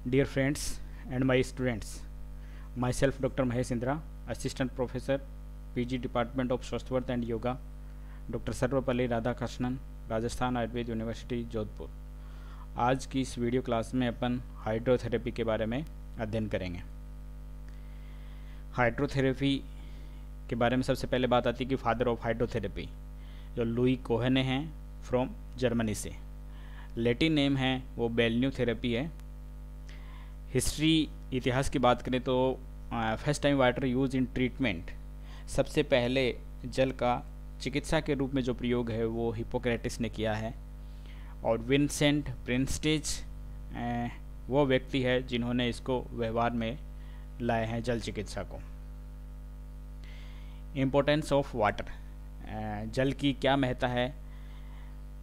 Dear friends and my students, myself Dr. Mahesh Indra, Assistant Professor, PG Department of Swasthwarth and Yoga, Dr. Sarvepalli Radhakrishnan, Rajasthan Ayurveda university Jodhpur. आज की इस video class में अपन hydrotherapy के बारे में अध्ययन करेंगे। हाइड्रोथेरेपी के बारे में सबसे पहले बात आती है कि फादर ऑफ हाइड्रोथेरेपी जो लुई कोहेन हैं फ्रॉम जर्मनी से। लैटिन नेम है वो बेलन्यू थेरेपी है। हिस्ट्री इतिहास की बात करें तो first time water use in treatment, सबसे पहले जल का चिकित्सा के रूप में जो प्रयोग है वो हिप्पोक्रेटिस ने किया है। और विंसेंट प्रिंस्टेज वो व्यक्ति है जिन्होंने इसको व्यवहार में लाए हैं जल चिकित्सा को। इम्पोर्टेंस ऑफ वाटर, जल की क्या महत्ता है।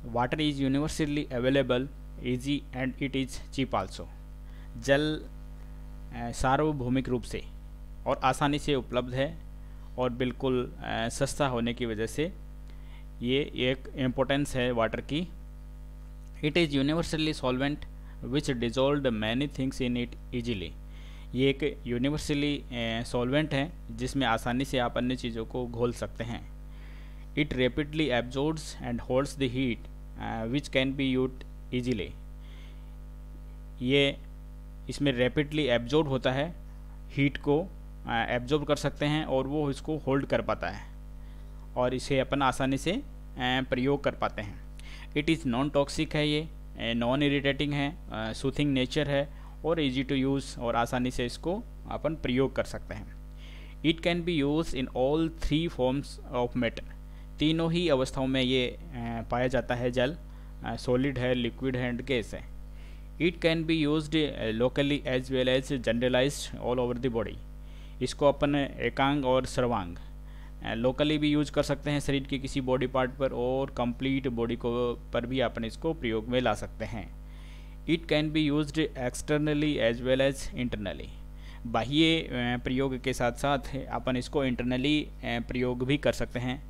Water is universally available, easy and it is cheap also. जल सार्वभौमिक रूप से और आसानी से उपलब्ध है और बिल्कुल सस्ता होने की वजह से ये एक इम्पोर्टेंस है वाटर की। It is universally solvent which dissolve many things in it easily. ये एक यूनिवर्सली सॉल्वेंट है जिसमें आसानी से आप अन्य चीज़ों को घोल सकते हैं। It rapidly absorbs and holds the heat which can be used easily. ये इसमें रैपिडली एब्जॉर्ब होता है, हीट को एब्जॉर्ब कर सकते हैं और वो इसको होल्ड कर पाता है और इसे अपन आसानी से प्रयोग कर पाते हैं। इट इज़ नॉन टॉक्सिक है, ये नॉन इरिटेटिंग है, सूथिंग नेचर है और इजी टू यूज़ और आसानी से इसको अपन प्रयोग कर सकते हैं। It can B use in all three forms of matter, तीनों ही अवस्थाओं में ये पाया जाता है। जल सॉलिड है, लिक्विड है एंड गैस है। It can be used locally as well as generalised all over the body. इसको अपन एकांग और सर्वांग लोकली भी यूज कर सकते हैं शरीर के किसी बॉडी पार्ट पर, और कंप्लीट बॉडी को पर भी अपन इसको प्रयोग में ला सकते हैं। It can be used externally as well as internally. बाह्य प्रयोग के साथ साथ अपन इसको इंटरनली प्रयोग भी कर सकते हैं।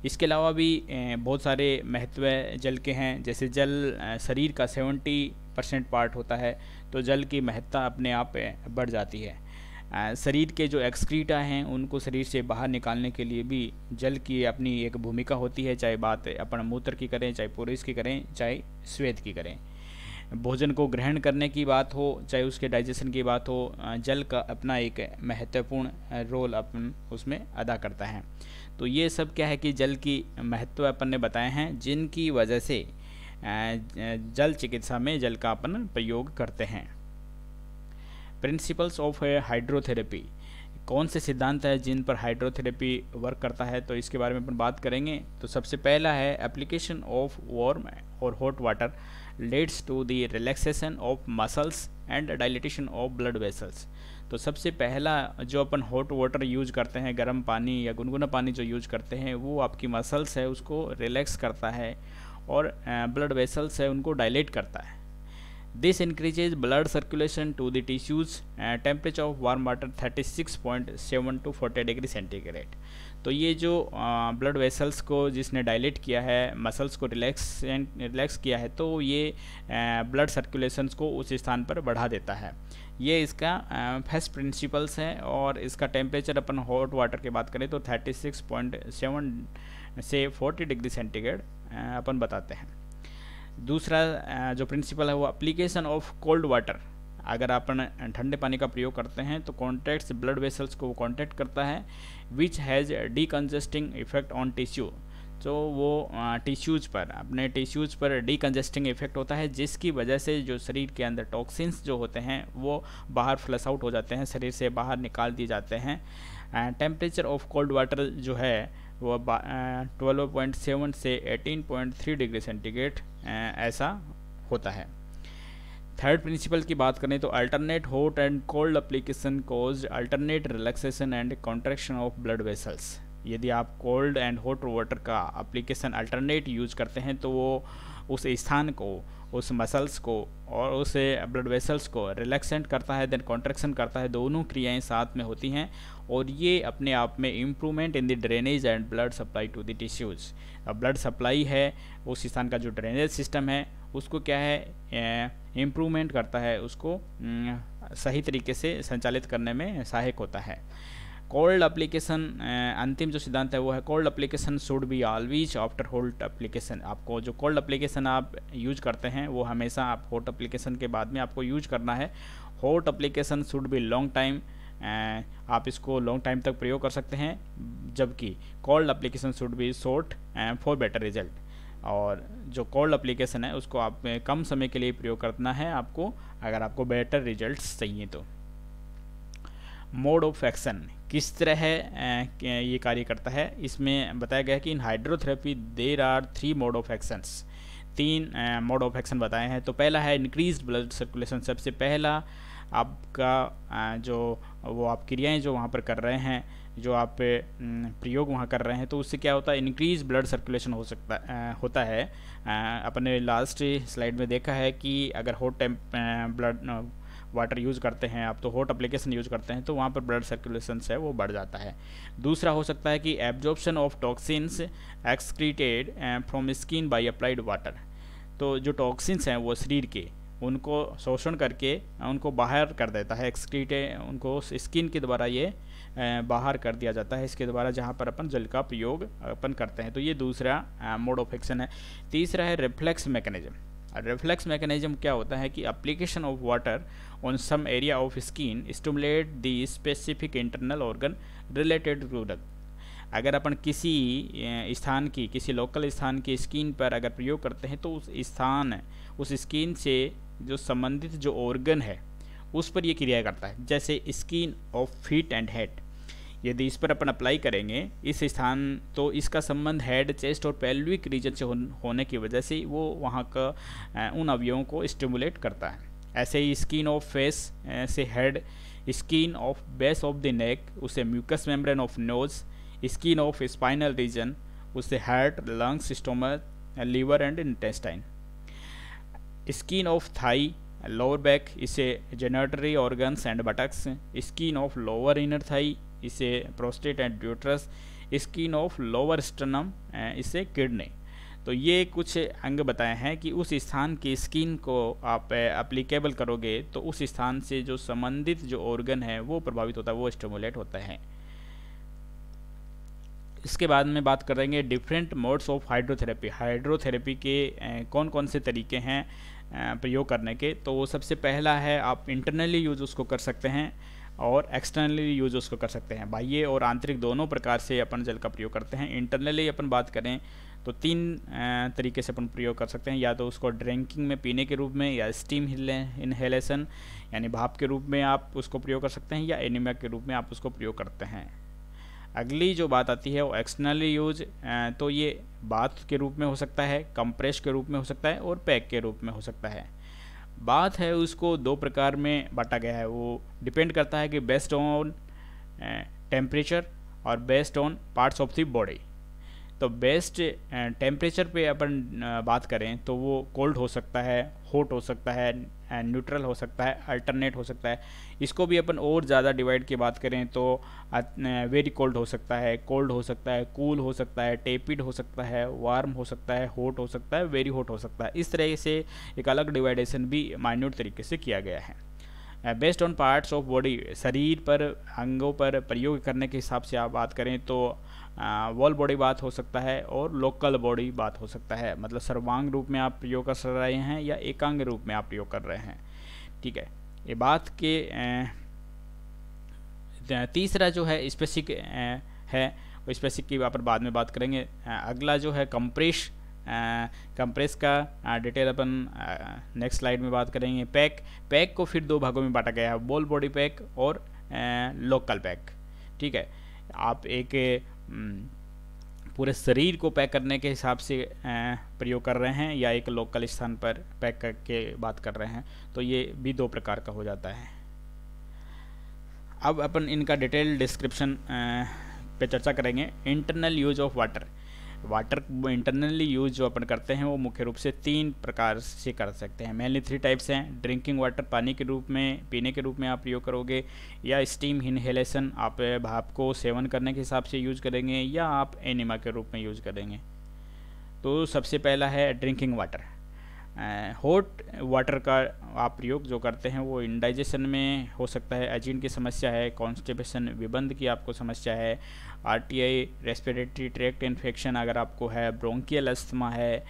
इसके अलावा भी बहुत सारे महत्व जल के हैं, जैसे जल शरीर का 70% पार्ट होता है, तो जल की महत्ता अपने आप बढ़ जाती है। शरीर के जो एक्सक्रीटा हैं उनको शरीर से बाहर निकालने के लिए भी जल की अपनी एक भूमिका होती है, चाहे बात अपन मूत्र की करें, चाहे पुरुष की करें, चाहे श्वेत की करें। भोजन को ग्रहण करने की बात हो, चाहे उसके डाइजेशन की बात हो, जल का अपना एक महत्वपूर्ण रोल अपन उसमें अदा करता है। तो ये सब क्या है कि जल की महत्व अपन ने बताए हैं, जिनकी वजह से जल चिकित्सा में जल का अपन प्रयोग करते हैं। प्रिंसिपल्स ऑफ हाइड्रोथेरेपी, कौन से सिद्धांत है जिन पर हाइड्रोथेरेपी वर्क करता है, तो इसके बारे में अपन बात करेंगे। तो सबसे पहला है एप्लीकेशन ऑफ वार्म और hot water leads to the relaxation of muscles and dilatation of blood vessels. तो सबसे पहला जो अपन हॉट वाटर यूज करते हैं, गर्म पानी या गुनगुना पानी जो यूज करते हैं, वो आपकी मसल्स है उसको रिलैक्स करता है और ब्लड वेसल्स है उनको डायलेट करता है। This increases blood circulation to the tissues. Temperature of warm water 36.7 to 40 degree centigrade. तो ये जो ब्लड वेसल्स को जिसने डायलेट किया है, मसल्स को रिलैक्स किया है, तो ये ब्लड सर्कुलेशंस को उस स्थान पर बढ़ा देता है। ये इसका फर्स्ट प्रिंसिपल्स है। और इसका टेम्परेचर अपन हॉट वाटर की बात करें तो 36.7 से 40 डिग्री सेंटीग्रेड अपन बताते हैं। दूसरा जो प्रिंसिपल है वो एप्लीकेशन ऑफ कोल्ड वाटर। अगर अपन ठंडे पानी का प्रयोग करते हैं तो कॉन्टैक्ट्स ब्लड वेसल्स को कॉन्टैक्ट करता है, which has decongesting effect on tissue. तो वो टिश्यूज़ पर, अपने टिश्यूज़ पर डीकंजस्टिंग इफेक्ट होता है, जिसकी वजह से जो शरीर के अंदर टॉक्सिन्स जो होते हैं वो बाहर फ्लश आउट हो जाते हैं, शरीर से बाहर निकाल दिए जाते हैं। टेम्परेचर ऑफ कोल्ड वाटर जो है वो 12.7 से 18.3 डिग्री सेंटीग्रेड ऐसा होता है। थर्ड प्रिंसिपल की बात करें तो alternate hot and cold application cause alternate relaxation and contraction of blood vessels. यदि आप कोल्ड एंड हॉट वाटर का एप्लीकेशन अल्टरनेट यूज करते हैं तो वो उस स्थान को, उस मसल्स को और उस ब्लड वेसल्स को रिलैक्सेंट करता है, देन कॉन्ट्रैक्शन करता है। दोनों क्रियाएं साथ में होती हैं और ये अपने आप में improvement in the drainage and blood supply to the tissues. अब ब्लड सप्लाई है, उस स्थान का जो ड्रेनेज सिस्टम है उसको क्या है इम्प्रूवमेंट करता है, उसको सही तरीके से संचालित करने में सहायक होता है। कोल्ड एप्लीकेशन, अंतिम जो सिद्धांत है वो है cold application should be always after hot application. आपको जो कोल्ड एप्लीकेशन आप यूज करते हैं वो हमेशा आप हॉट एप्लीकेशन के बाद में आपको यूज करना है। Hot application should be long time, आप इसको लॉन्ग टाइम तक प्रयोग कर सकते हैं, जबकि cold application should be short for better result. और जो कोल्ड एप्लीकेशन है उसको आप कम समय के लिए प्रयोग करना है आपको, अगर आपको बेटर रिजल्ट्स चाहिए तो। मोड ऑफ एक्शन किस तरह ये कार्य करता है, इसमें बताया गया है कि in hydrotherapy there are 3 mode of actions, 3 mode of action बताए हैं। तो पहला है इंक्रीज्ड ब्लड सर्कुलेशन। सबसे पहला आपका जो वो आप क्रियाएँ जो वहाँ पर कर रहे हैं, जो आप प्रयोग वहाँ कर रहे हैं, तो उससे क्या होता है, इंक्रीज ब्लड सर्कुलेशन होता है। अपने लास्ट स्लाइड में देखा है कि अगर हॉट ब्लड वाटर यूज़ करते हैं आप, तो हॉट एप्लीकेशन यूज़ करते हैं, तो वहाँ पर ब्लड सर्कुलेशन है वो बढ़ जाता है। दूसरा हो सकता है कि absorption of toxins excreted from skin by applied water. तो जो टॉक्सिन्स हैं वो शरीर के, उनको शोषण करके उनको बाहर कर देता है, एक्सक्रीटे उनको स्किन के द्वारा ये बाहर कर दिया जाता है, इसके द्वारा जहाँ पर अपन जल का प्रयोग अपन करते हैं। तो ये दूसरा मोड ऑफ एक्शन है। तीसरा है रिफ्लेक्स मैकेनिज्म। रिफ्लेक्स मैकेनिज्म क्या होता है कि application of water on some area of skin stimulate the specific internal organ related to the. अगर अपन किसी स्थान की, किसी लोकल स्थान की स्किन पर अगर प्रयोग करते हैं, तो उस स्किन से जो संबंधित जो ऑर्गन है उस पर ये क्रिया करता है। जैसे skin of feet and head, यदि इस पर अपन अप्लाई करेंगे इस स्थान, तो इसका संबंध हेड, चेस्ट और पेल्विक रीजन से होने की वजह से वो वहाँ का उन अवयवों को स्टिमुलेट करता है। ऐसे ही स्किन ऑफ फेस से head, skin of base of the neck उसे mucus membrane of nose, skin of spinal region उसे heart, lungs, stomach, liver and intestine. Skin of thigh, lower back इसे genitary organs and buttocks, skin of lower inner thigh इसे prostate and uterus, skin of lower sternum इसे kidney. तो ये कुछ अंग बताए हैं कि उस स्थान की स्किन को आप एप्लीकेबल करोगे तो उस स्थान से जो संबंधित जो ऑर्गन है वो प्रभावित होता है, वो स्टिमुलेट होता है। इसके बाद में बात करेंगे different modes of hydrotherapy. Hydrotherapy के कौन कौन से तरीके हैं प्रयोग करने के। तो वो सबसे पहला है, आप इंटरनली यूज उसको कर सकते हैं और एक्सटर्नली यूज उसको कर सकते हैं। बाह्य और आंतरिक दोनों प्रकार से अपन जल का प्रयोग करते हैं। इंटरनली अपन बात करें तो 3 तरीके से अपन प्रयोग कर सकते हैं, या तो उसको ड्रिंकिंग में पीने के रूप में, या स्टीम इनहेलेशन यानी भाप के रूप में आप उसको प्रयोग कर सकते हैं, या एनीमिया के रूप में आप उसको प्रयोग करते हैं। अगली जो बात आती है वो एक्सटर्नली यूज, तो ये बाथ के रूप में हो सकता है, कंप्रेस के रूप में हो सकता है और पैक के रूप में हो सकता है। बात है उसको 2 प्रकार में बांटा गया है, वो डिपेंड करता है कि बेस्ड ऑन टेम्परेचर और based on parts of the body. तो बेस्ट टेम्परेचर पे अपन बात करें तो वो कोल्ड हो सकता है, हॉट हो सकता है, न्यूट्रल हो सकता है, अल्टरनेट हो सकता है। इसको भी अपन और ज़्यादा डिवाइड की बात करें तो वेरी कोल्ड हो सकता है, कोल्ड हो सकता है, कूल हो सकता है, टेपिड हो सकता है, वार्म हो सकता है, हॉट हो सकता है, वेरी हॉट हो सकता है। इस तरह से एक अलग डिवाइडेशन भी माइन्यूट तरीके से किया गया है। Based on parts of body, शरीर पर अंगों पर प्रयोग करने के हिसाब से आप बात करें तो वॉल बॉडी बात हो सकता है और लोकल बॉडी बात हो सकता है। मतलब सर्वांग रूप में आप प्रयोग कर रहे हैं या एकांग रूप में आप प्रयोग कर रहे हैं। ठीक है, ये बात के तीसरा जो है स्पेसिफिक है, वो स्पेसिफिक की पर बाद में बात करेंगे। अगला जो है कंप्रेस, कंप्रेस का डिटेल अपन नेक्स्ट स्लाइड में बात करेंगे। पैक को फिर 2 भागों में बांटा गया है, वॉल बॉडी पैक और लोकल पैक। ठीक है, आप एक पूरे शरीर को पैक करने के हिसाब से प्रयोग कर रहे हैं या एक लोकल स्थान पर पैक करके बात कर रहे हैं, तो ये भी 2 प्रकार का हो जाता है। अब अपन इनका डिटेल डिस्क्रिप्शन पे चर्चा करेंगे। Internal use of water internally use जो अपन करते हैं वो मुख्य रूप से 3 प्रकार से कर सकते हैं। मेनली 3 टाइप्स हैं। ड्रिंकिंग वाटर, पानी के रूप में, पीने के रूप में आप प्रयोग करोगे, या स्टीम इनहेलेशन, आप भाप को सेवन करने के हिसाब से यूज करेंगे, या आप एनिमा के रूप में यूज करेंगे। तो सबसे पहला है ड्रिंकिंग वाटर। हॉट वाटर का आप प्रयोग जो करते हैं वो इंडाइजेशन में हो सकता है, अजीर्ण की समस्या है, कॉन्स्टिपेशन विबंध की आपको समस्या है, आरटीआई रेस्पिरेटरी ट्रैक्ट इन्फेक्शन अगर आपको है, ब्रोंकियल अस्थमा है,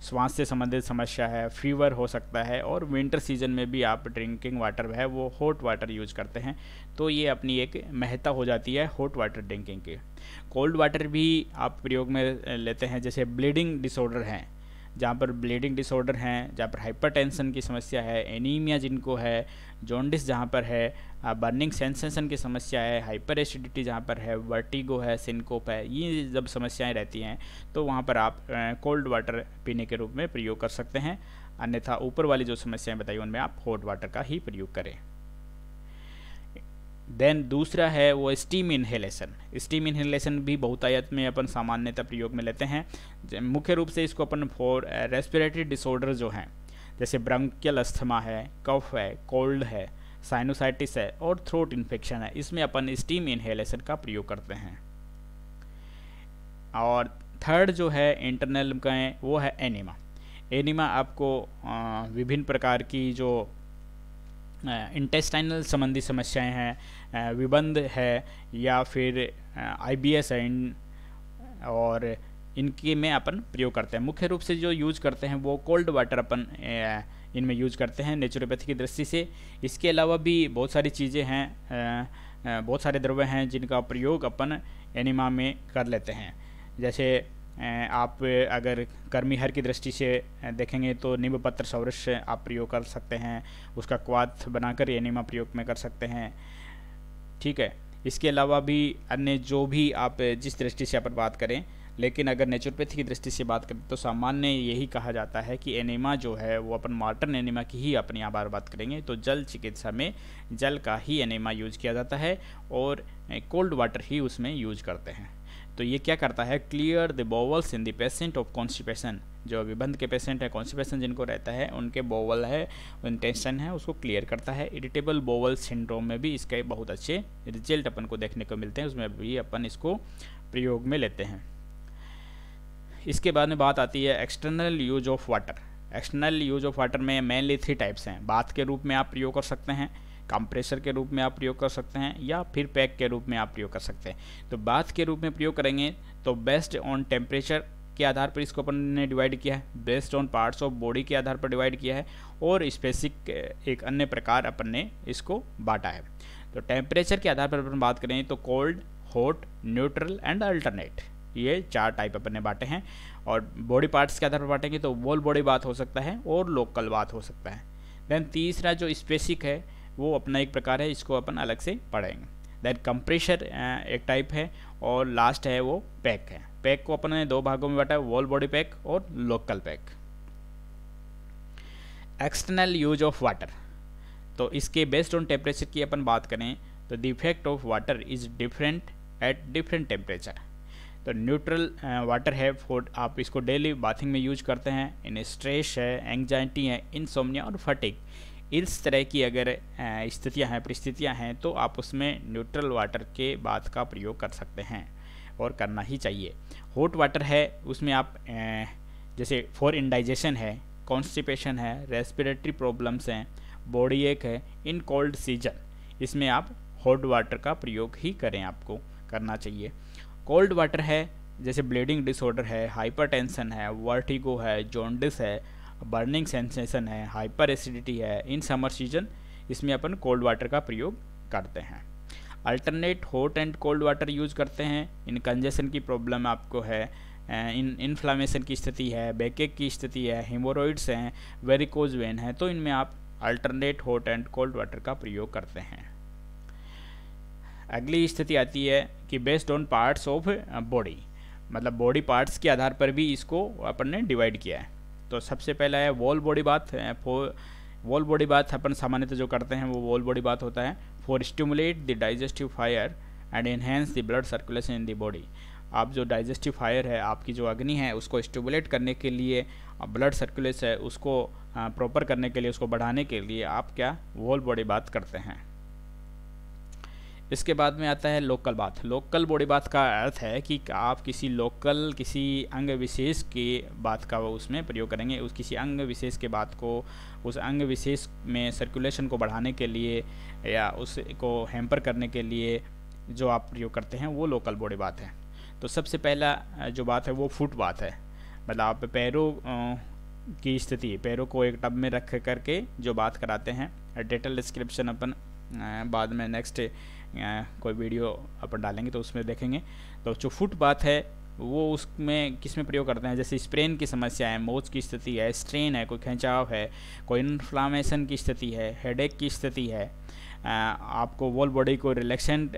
श्वास से संबंधित समस्या है, फीवर हो सकता है, और विंटर सीजन में भी आप ड्रिंकिंग वाटर है वो हॉट वाटर यूज करते हैं, तो ये अपनी एक महत्ता हो जाती है हॉट वाटर ड्रिंकिंग की। कोल्ड वाटर भी आप प्रयोग में लेते हैं, जैसे ब्लीडिंग डिसऑर्डर हैं, जहाँ पर ब्लीडिंग डिसऑर्डर हैं, जहाँ पर हाइपरटेंशन की समस्या है, एनीमिया जिनको है, जॉन्डिस जहाँ पर है, बर्निंग सेंसेशन की समस्या है, हाइपर एसिडिटी जहाँ पर है, वर्टिगो है, सिनकोप है, ये जब समस्याएं रहती हैं तो वहाँ पर आप कोल्ड वाटर पीने के रूप में प्रयोग कर सकते हैं, अन्यथा ऊपर वाली जो समस्याएं बताई उनमें आप हॉट वाटर का ही प्रयोग करें। देन दूसरा है वो स्टीम इन्हेलेशन। स्टीम इन्हेलेशन भी बहुतायत में अपन सामान्यतः प्रयोग में लेते हैं। मुख्य रूप से इसको अपन फॉर रेस्पिरेटरी डिसऑर्डर जो हैं, जैसे ब्रोंकियल अस्थमा है, कफ है, कोल्ड है, साइनोसाइटिस है और थ्रोट इन्फेक्शन है, इसमें अपन स्टीम इन्हेलेशन का प्रयोग करते हैं। और थर्ड जो है इंटरनल का है वो है एनीमा। एनीमा आपको विभिन्न प्रकार की जो इंटेस्टाइनल संबंधी समस्याएं हैं, विबंध है या फिर आईबीएस है, और इनके में अपन प्रयोग करते हैं। मुख्य रूप से जो यूज करते हैं वो कोल्ड वाटर अपन इनमें यूज करते हैं नेचुरोपैथी की दृष्टि से। इसके अलावा भी बहुत सारी चीज़ें हैं, बहुत सारे द्रव्य हैं जिनका प्रयोग अपन एनिमा में कर लेते हैं। जैसे आप अगर कर्मीहर की दृष्टि से देखेंगे तो नींब पत्र सौरश आप प्रयोग कर सकते हैं, उसका क्वाथ बनाकर एनिमा प्रयोग में कर सकते हैं, ठीक है। इसके अलावा भी अन्य जो भी आप जिस दृष्टि से अपन बात करें, लेकिन अगर नेचुरोपैथी की दृष्टि से बात करें तो सामान्य यही कहा जाता है कि एनिमा जो है वो अपन मॉडर्न एनिमा की ही अपनी यहाँ बात करेंगे तो जल चिकित्सा में जल का ही एनिमा यूज किया जाता है और कोल्ड वाटर ही उसमें यूज करते हैं। तो ये क्या करता है, clear the bowels in the patient of constipation. जो विबंध के पेशेंट है, कॉन्स्टिपेशन जिनको रहता है, उनके बोवल है, इंटेस्टाइन है, उसको क्लियर करता है। इरिटेबल बोवल सिंड्रोम में भी इसके बहुत अच्छे रिजल्ट अपन को देखने को मिलते हैं, उसमें भी अपन इसको प्रयोग में लेते हैं। इसके बाद में बात आती है external use of water. External use of water में मेनली 3 टाइप्स हैं। बाथ के रूप में आप प्रयोग कर सकते हैं, कंप्रेसर के रूप में आप प्रयोग कर सकते हैं, या फिर पैक के रूप में आप प्रयोग कर सकते हैं। तो बाथ के रूप में प्रयोग करेंगे तो बेस्ड ऑन टेम्परेचर के आधार पर इसको अपन ने डिवाइड किया है, based on parts of body के आधार पर डिवाइड किया है, और स्पेसिफिक एक अन्य प्रकार अपन ने इसको बांटा है। तो टेम्परेचर के आधार पर अपन बात करें तो cold, hot, neutral and alternate, ये 4 टाइप अपन ने बांटे हैं। और बॉडी पार्ट्स के आधार पर बांटेंगे तो वॉल बॉडी बाथ हो सकता है और लोकल बाथ हो सकता है। देन तीसरा जो स्पेसिफिक है वो अपना एक प्रकार है, इसको अपन अलग से पढ़ेंगे। देन कंप्रेशर एक टाइप है, और लास्ट है वो पैक है। पैक को अपन ने 2 भागों में बांटा है, वॉल बॉडी पैक और local pack. External use of water, तो इसके बेस्ड ऑन टेम्परेचर की अपन बात करें तो the effect of water is different at different temperature. तो न्यूट्रल वाटर है, फॉर आप इसको डेली बाथिंग में यूज करते हैं। इन स्ट्रेस है, एंग्जाइटी है, इंसोम्निया और फटीग, इस तरह की अगर स्थितियां हैं, परिस्थितियां हैं, तो आप उसमें न्यूट्रल वाटर के बाथ का प्रयोग कर सकते हैं और करना ही चाहिए। हॉट वाटर है, उसमें आप जैसे फॉर इंडाइजेशन है, कॉन्स्टिपेशन है, रेस्पिरेटरी प्रॉब्लम्स हैं, बॉडी एक है, इन कोल्ड सीजन, इसमें आप हॉट वाटर का प्रयोग ही करें, आपको करना चाहिए। कोल्ड वाटर है, जैसे ब्लीडिंग डिसऑर्डर है, हाइपरटेंशन है, वर्टिगो है, जॉन्डिस है, बर्निंग सेंसेशन है, हाइपर एसिडिटी है, इन समर सीजन इसमें अपन कोल्ड वाटर का प्रयोग करते हैं। Alternate hot and cold water use करते हैं इन कंजेशन की प्रॉब्लम आपको है, इन इन्फ्लामेशन की स्थिति है, बैकएक की स्थिति है, हेमोरॉइड्स हैं, वेरिकोज वेन है, तो इनमें आप alternate hot and cold water का प्रयोग करते हैं। अगली स्थिति आती है कि based on parts of body, मतलब बॉडी पार्ट्स के आधार पर भी इसको अपन ने डिवाइड किया है। तो सबसे पहला है whole body bath. Whole body bath अपन सामान्यतः जो करते हैं वो वॉल बॉडी बाथ होता है for stimulate the digestive fire and enhance the blood circulation in the body. आप जो डाइजेस्टिव फायर है, आपकी जो अग्नि है, उसको स्टिमुलेट करने के लिए, ब्लड सर्कुलेशन है उसको प्रॉपर करने के लिए, उसको बढ़ाने के लिए आप क्या वॉल बॉडी बाथ करते हैं। इसके बाद में आता है local bath. Local body bath का अर्थ है कि आप किसी अंग विशेष के बात का उसमें प्रयोग करेंगे, उस किसी अंग विशेष के बात को उस अंग विशेष में सर्कुलेशन को बढ़ाने के लिए या उसको हैम्पर करने के लिए जो आप प्रयोग करते हैं वो लोकल बॉडी बात है। तो सबसे पहला जो बात है वो फुट बात है, मतलब आप पैरों की स्थिति, पैरों को एक टब में रख करके जो बात कराते हैं। डिटेल डिस्क्रिप्शन अपन बाद में नेक्स्ट कोई वीडियो अपन डालेंगे तो उसमें देखेंगे। तो जो फुट बात है वो उसमें किस में प्रयोग करते हैं, जैसे स्प्रेन की समस्या है, मोच की स्थिति है, स्ट्रेन है, कोई खिंचाव है, कोई इन्फ्लामेशन की स्थिति है, हेडेक की स्थिति है, आपको वोल बॉडी को रिलैक्सेंट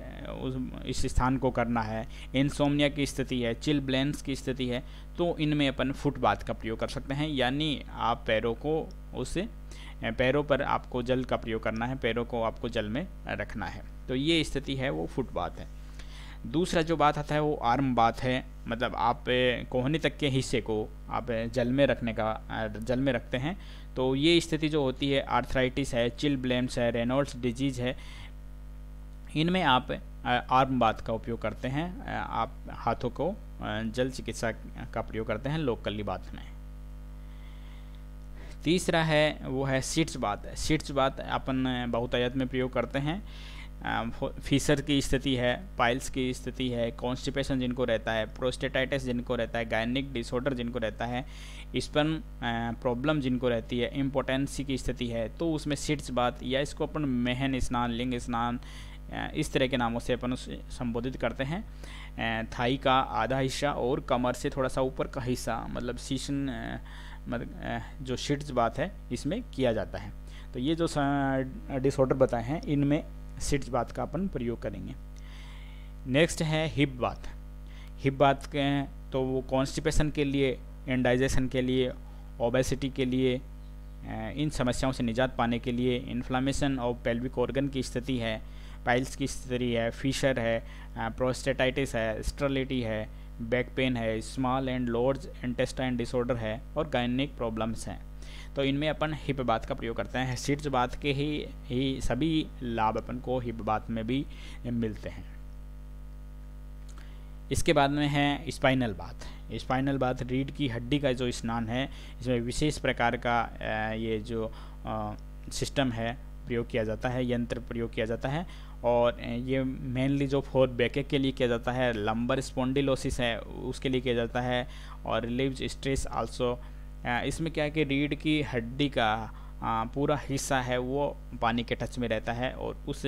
इस स्थान को करना है, इंसोम्निया की स्थिति है, चिल ब्लेंस की स्थिति है, तो इनमें अपन फुट बाथ का प्रयोग कर सकते हैं। यानी आप पैरों पर आपको जल का प्रयोग करना है, पैरों को आपको जल में रखना है, तो ये स्थिति है वो फुट बाथ है। दूसरा जो बात आता है वो आर्म बाथ है, मतलब आप कोहनी तक के हिस्से को आप जल में रखते हैं। तो ये स्थिति जो होती है आर्थराइटिस है, चिल ब्लेम्स है, रेनॉल्ड्स डिजीज है, इनमें आप आर्म बाथ का उपयोग करते हैं, आप हाथों को जल चिकित्सा का प्रयोग करते हैं लोकली बाथ में। तीसरा है वो है सिट्स बाथ। सिट्स बाथ अपन बहुतायत में प्रयोग करते हैं। फीसर की स्थिति है, पाइल्स की स्थिति है, कॉन्स्टिपेशन जिनको रहता है, प्रोस्टेटाइटिस जिनको रहता है, गायनिक डिसऑर्डर जिनको रहता है, स्पर्म प्रॉब्लम जिनको रहती है, इम्पोटेंसी की स्थिति है, तो उसमें सिट्स बाथ या इसको अपन मेहन स्नान, लिंग स्नान, इस तरह के नामों से अपन उसे संबोधित करते हैं। थाई का आधा हिस्सा और कमर से थोड़ा सा ऊपर का हिस्सा, मतलब सीशन जो सिट्स बाथ है इसमें किया जाता है। तो ये जो डिसऑर्डर बताए हैं इनमें सिट्स बाथ का अपन प्रयोग करेंगे। नेक्स्ट है हिप बाथ। हिप बाथ के तो वो कॉन्स्टिपेशन के लिए, इंडाइजेशन के लिए, ओबेसिटी के लिए, इन समस्याओं से निजात पाने के लिए, इन्फ्लामेशन और पेल्विक ऑर्गन की स्थिति है, पाइल्स की स्थिति है, फिशर है, प्रोस्टेटाइटिस है, स्टेरिलिटी है, बैक पेन है, small and large intestine disorder है और गायनिक प्रॉब्लम्स हैं। तो इनमें अपन हिप बाथ का प्रयोग करते हैं। सिट्स बाथ के ही सभी लाभ अपन को हिप बाथ में भी मिलते हैं। इसके बाद में है स्पाइनल बाथ। स्पाइनल बाथ रीढ़ की हड्डी का जो स्नान है, इसमें विशेष प्रकार का ये जो सिस्टम है प्रयोग किया जाता है, यंत्र प्रयोग किया जाता है, और ये मेनली जो फोर बैक के लिए किया जाता है, लंबर स्पॉन्डिलोसिस है उसके लिए किया जाता है, और रिलीव्स स्ट्रेस आल्सो। इसमें क्या है कि रीढ़ की हड्डी का पूरा हिस्सा है वो पानी के टच में रहता है और उस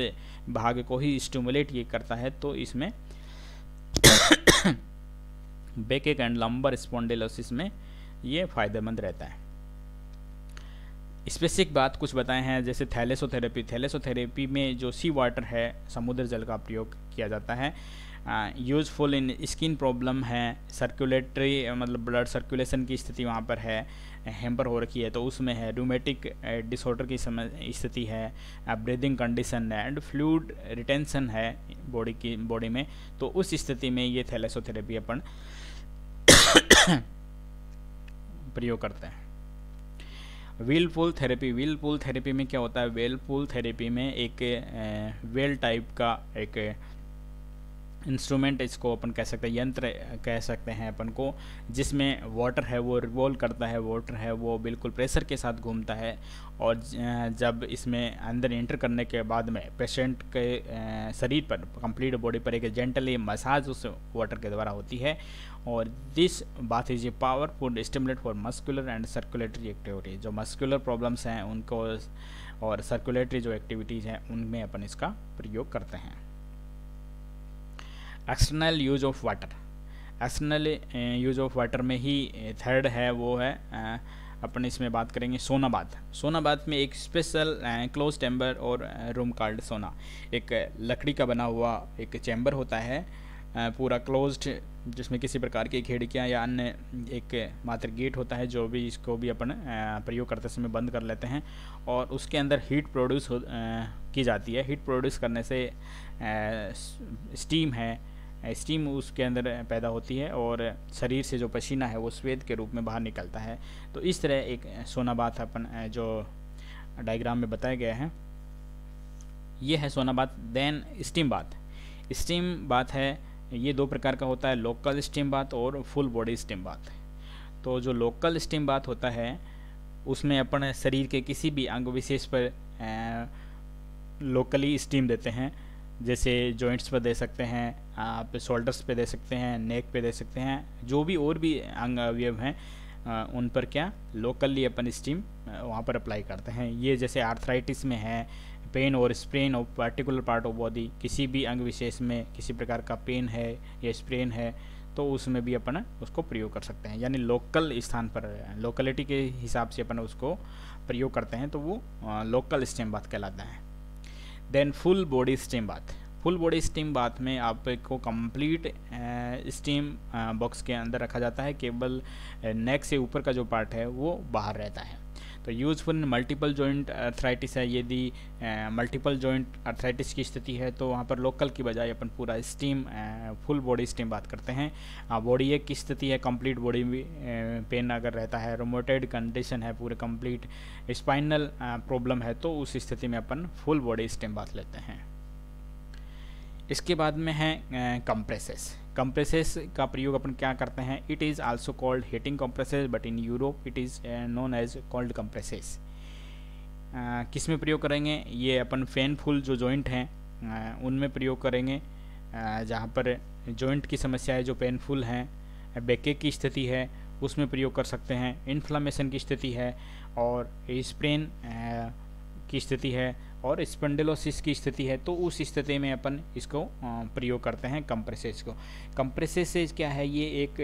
भाग को ही स्टिमुलेट ये करता है, तो इसमें बैक एंड लंबर स्पॉन्डिलोसिस में ये फ़ायदेमंद रहता है। स्पेसिफिक बात कुछ बताए हैं, जैसे थैलेसोथेरेपी। थैलेसोथेरेपी में जो सी वाटर है, समुद्र जल का प्रयोग किया जाता है। यूजफुल इन स्किन प्रॉब्लम है, सर्कुलेटरी मतलब ब्लड सर्कुलेशन की स्थिति वहाँ पर है, हैम्पर हो रखी है तो उसमें है, रूमेटिक डिसऑर्डर की स्थिति है, ब्रीदिंग कंडीशन है एंड फ्लूइड रिटेंशन है बॉडी में, तो उस स्थिति में ये थैलेसोथेरेपी अपन प्रयोग करते हैं। व्हीलपूल थेरेपी। व्हीलपूल थेरेपी में क्या होता है, व्हीलपूल थेरेपी में एक वेल टाइप का एक इंस्ट्रूमेंट, इसको अपन कह सकते हैं, यंत्र कह सकते हैं अपन को, जिसमें वाटर है वो रिवॉल्व करता है, वाटर है वो बिल्कुल प्रेशर के साथ घूमता है, और जब इसमें अंदर एंटर करने के बाद में पेशेंट के शरीर पर, कंप्लीट बॉडी पर एक जेंटली मसाज उस वाटर के द्वारा होती है। और this bath is a powerful stimulate for muscular and circulatory activity. जो मस्कुलर प्रॉब्लम्स हैं उनको और सर्कुलेटरी जो एक्टिविटीज़ हैं उनमें अपन इसका प्रयोग करते हैं। External use of water. External use of water में ही थर्ड है वो है अपन इसमें बात करेंगे सोना बाथ। सोना बाथ में एक स्पेशल क्लोज चैम्बर और रूम कॉल्ड सोना, एक लकड़ी का बना हुआ एक चैम्बर होता है पूरा क्लोज्ड, जिसमें किसी प्रकार की खिड़कियाँ या अन्य एक मात्र गेट होता है, जो भी इसको भी अपन प्रयोग करते समय बंद कर लेते हैं, और उसके अंदर हीट प्रोड्यूस की जाती है। हीट प्रोड्यूस करने से स्टीम है, स्टीम उसके अंदर पैदा होती है और शरीर से जो पसीना है वो स्वेद के रूप में बाहर निकलता है। तो इस तरह एक सोना बाथ अपन जो डायग्राम में बताया गया है ये है sauna bath. Then steam bath. Steam bath है, ये दो प्रकार का होता है, लोकल स्टीम बाथ और फुल बॉडी स्टीम बाथ। तो जो लोकल स्टीम बाथ होता है उसमें अपन शरीर के किसी भी अंग विशेष पर लोकली स्टीम देते हैं, जैसे जॉइंट्स पर दे सकते हैं, आप शोल्डर्स पे दे सकते हैं, नेक पे दे सकते हैं, जो भी और भी अंग अवयव हैं उन पर क्या लोकली अपन स्टीम वहाँ पर अप्लाई करते हैं। ये जैसे आर्थराइटिस में है, पेन और sprain of particular part of body, किसी भी अंग विशेष में किसी प्रकार का पेन है या स्प्रेन है तो उसमें भी अपन उसको प्रयोग कर सकते हैं। यानी लोकल स्थान पर लोकलिटी के हिसाब से अपन उसको प्रयोग करते हैं तो वो लोकल स्टीम बाथ कहलाता है। Then full body steam bath. Full body steam bath में आपको कंप्लीट स्टीम बॉक्स के अंदर रखा जाता है, केवल नेक से ऊपर का जो पार्ट है वो बाहर रहता है। तो useful in multiple joint arthritis है, यदि मल्टीपल जॉइंट अर्थराइटिस की स्थिति है तो वहाँ पर लोकल की बजाय अपन पूरा स्टीम फुल बॉडी स्टीम बात करते हैं। बॉडी एक की स्थिति है, कंप्लीट बॉडी में पेन अगर रहता है, रोमेटॉइड कंडीशन है, पूरे कंप्लीट स्पाइनल प्रॉब्लम है तो उस स्थिति में अपन फुल बॉडी स्टीम बात लेते हैं। इसके बाद में है कंप्रेसेस। कंप्रेसेस का प्रयोग अपन क्या करते हैं, it is also called heating compresses but in Europe it is known as cold compresses. किस में प्रयोग करेंगे, ये अपन पेनफुल जो जॉइंट हैं उनमें प्रयोग करेंगे, जहाँ पर जॉइंट की समस्या है, जो पेनफुल हैं, बैकएक की स्थिति है उसमें प्रयोग कर सकते हैं, इन्फ्लामेशन की स्थिति है और स्प्रेन की स्थिति है और स्पॉन्डिलोसिस की स्थिति है तो उस स्थिति में अपन इसको प्रयोग करते हैं कंप्रेसेस को। कंप्रेसेस क्या है, ये एक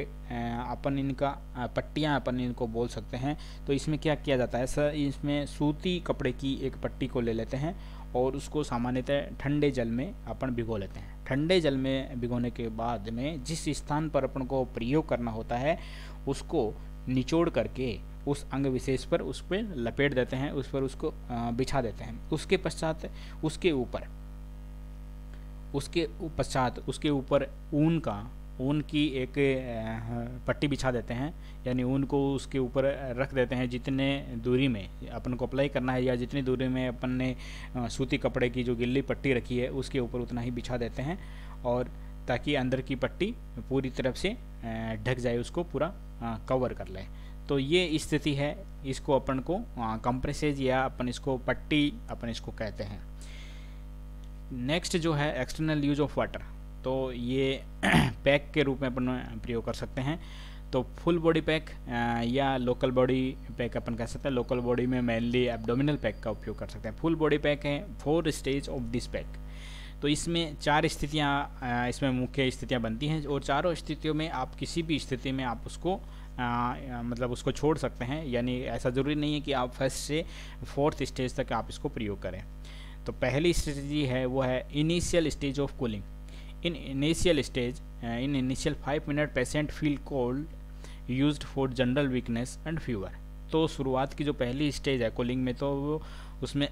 अपन इनका पट्टियाँ अपन इनको बोल सकते हैं। तो इसमें क्या किया जाता है सर, इसमें सूती कपड़े की एक पट्टी को ले लेते हैं और उसको सामान्यतः ठंडे जल में अपन भिगो लेते हैं। ठंडे जल में भिगोने के बाद में जिस स्थान पर अपन को प्रयोग करना होता है उसको निचोड़ करके उस अंग विशेष पर उस पर लपेट देते हैं, उस पर उसको बिछा देते हैं। उसके पश्चात उसके ऊपर ऊन की एक पट्टी बिछा देते हैं, यानी ऊन को उसके ऊपर रख देते हैं। जितने दूरी में अपन को अप्लाई करना है या जितनी दूरी में अपन ने सूती कपड़े की जो गिल्ली पट्टी रखी है उसके ऊपर उतना ही बिछा देते हैं, और ताकि अंदर की पट्टी पूरी तरफ से ढक जाए, उसको पूरा कवर कर ले। तो ये स्थिति है, इसको अपन को कंप्रेसेज या अपन इसको पट्टी अपन इसको कहते हैं। नेक्स्ट जो है एक्सटर्नल यूज ऑफ वाटर, तो ये पैक के रूप में अपन प्रयोग कर सकते हैं। तो फुल बॉडी पैक या लोकल बॉडी पैक अपन कह सकते हैं। लोकल बॉडी में मेनली एब्डोमिनल पैक का उपयोग कर सकते हैं। फुल बॉडी पैक है 4 स्टेज ऑफ दिस पैक। तो इसमें 4 स्थितियाँ इसमें मुख्य स्थितियाँ बनती हैं और चारों स्थितियों में आप किसी भी स्थिति में आप उसको मतलब उसको छोड़ सकते हैं, यानी ऐसा ज़रूरी नहीं है कि आप फर्स्ट से 4th स्टेज तक आप इसको प्रयोग करें। तो पहली स्ट्रेटजी है वो है initial stage of cooling. In initial 5 minute patient feel cold used for general weakness and fever. तो शुरुआत की जो पहली स्टेज है कूलिंग में, तो उसमें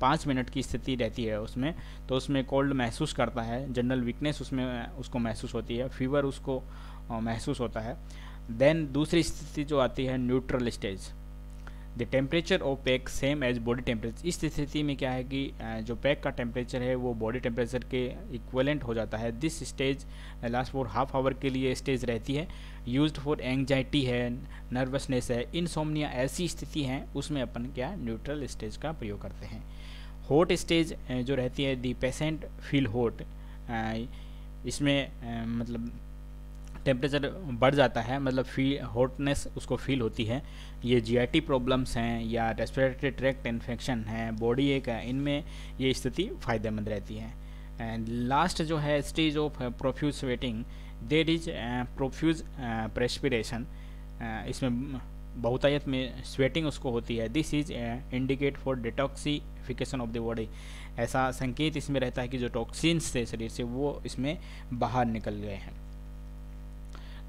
5 मिनट की स्थिति रहती है उसमें, तो उसमें कोल्ड महसूस करता है, जनरल वीकनेस उसमें उसको महसूस होती है, फीवर उसको महसूस होता है। देन दूसरी स्थिति जो आती है neutral stage, the temperature of pack same as body temperature. इस स्थिति में क्या है कि जो पैक का टेम्परेचर है वो बॉडी टेम्परेचर के इक्वलेंट हो जाता है। This stage last for half hour के लिए स्टेज रहती है। यूज्ड फॉर एंग्जाइटी है, नर्वसनेस है, इनसोम्निया, ऐसी स्थिति हैं उसमें अपन क्या न्यूट्रल स्टेज का प्रयोग करते हैं। हॉट स्टेज जो रहती है द पेशेंट फील हॉट, इसमें मतलब टेम्परेचर बढ़ जाता है, मतलब हॉटनेस उसको फील होती है। ये जीआईटी प्रॉब्लम्स हैं या रेस्पिरेटरी ट्रैक्ट इन्फेक्शन है, बॉडी एक है, इनमें ये स्थिति फ़ायदेमंद रहती है। एंड लास्ट जो है stage of profuse sweating, there is profuse perspiration, इसमें बहुतायत में स्वेटिंग उसको होती है। This is indicate for detoxification of the body. ऐसा संकेत इसमें रहता है कि जो टॉक्सिन्स थे शरीर से वो इसमें बाहर निकल गए हैं।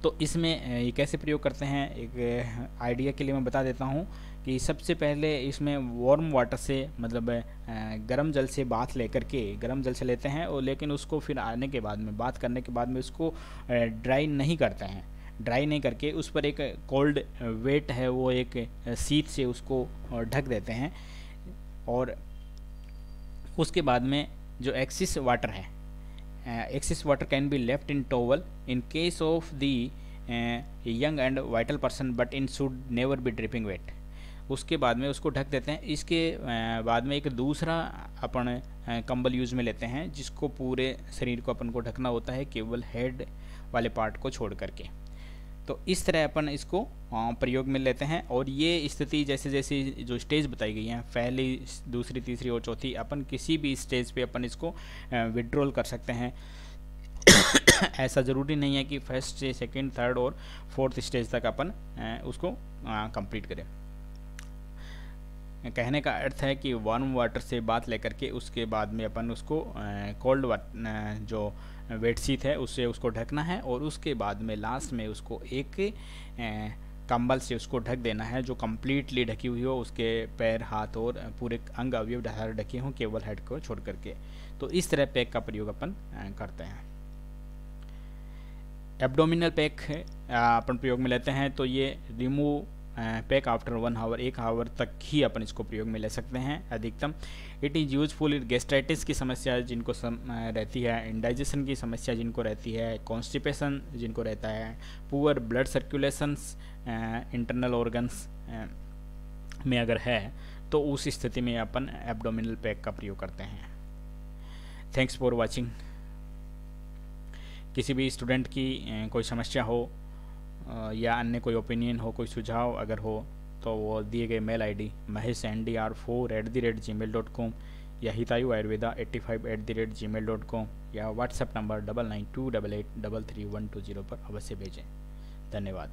तो इसमें ये कैसे प्रयोग करते हैं, एक आइडिया के लिए मैं बता देता हूँ कि सबसे पहले इसमें वार्म वाटर से, मतलब गर्म जल से बाथ लेकर के, गर्म जल से लेते हैं और लेकिन उसको फिर आने के बाद में, बात करने के बाद में उसको ड्राई नहीं करते हैं। ड्राई नहीं करके उस पर एक कोल्ड वेट है वो एक शीट से उसको ढक देते हैं और उसके बाद में जो एक्सिस वाटर है, excess water can be left in towel in case of the young and vital person but in should never be dripping wet. उसके बाद में उसको ढक देते हैं। इसके बाद में एक दूसरा अपन कंबल यूज़ में लेते हैं जिसको पूरे शरीर को अपन को ढकना होता है, केवल हेड वाले पार्ट को छोड़ करके। तो इस तरह अपन इसको प्रयोग में लेते हैं। और ये स्थिति जैसे जैसे जो स्टेज बताई गई हैं, पहली, दूसरी, तीसरी और चौथी, अपन किसी भी स्टेज पे अपन इसको विड्रॉल कर सकते हैं। ऐसा ज़रूरी नहीं है कि फर्स्ट से सेकंड, थर्ड और फोर्थ स्टेज तक अपन उसको कंप्लीट करें। कहने का अर्थ है कि वार्म वाटर से बात लेकर के उसके बाद में अपन उसको कोल्ड वाटर जो वेट शीट है उससे उसको ढकना है, और उसके बाद में लास्ट में उसको एक कंबल से उसको ढक देना है जो कम्प्लीटली ढकी हुई हो, उसके पैर, हाथ और पूरे अंग अवयव ढके हों, केवल हेड को छोड़ करके। तो इस तरह पैक का प्रयोग अपन करते हैं। एब्डोमिनल पैक अपन प्रयोग में लेते हैं, तो ये remove pack after 1 hour, 1 hour तक ही अपन इसको प्रयोग में ले सकते हैं अधिकतम। इट इज़ यूजफुल गैस्ट्राइटिस की समस्या जिनको रहती है, इंडाइजेशन की समस्या जिनको रहती है, कॉन्स्टिपेशन जिनको रहता है, poor blood circulations internal organs में अगर है तो उस स्थिति में अपन एब्डोमिनल पैक का प्रयोग करते हैं। Thanks for watching. किसी भी स्टूडेंट की कोई समस्या हो या अन्य कोई ओपिनियन हो, कोई सुझाव अगर हो, तो वो दिए गए मेल आईडी maheshndr4@gmail.com या हितायु आयुर्वेदा 85@gmail.com या व्हाट्सएप नंबर 9928833120 पर अवश्य भेजें। धन्यवाद।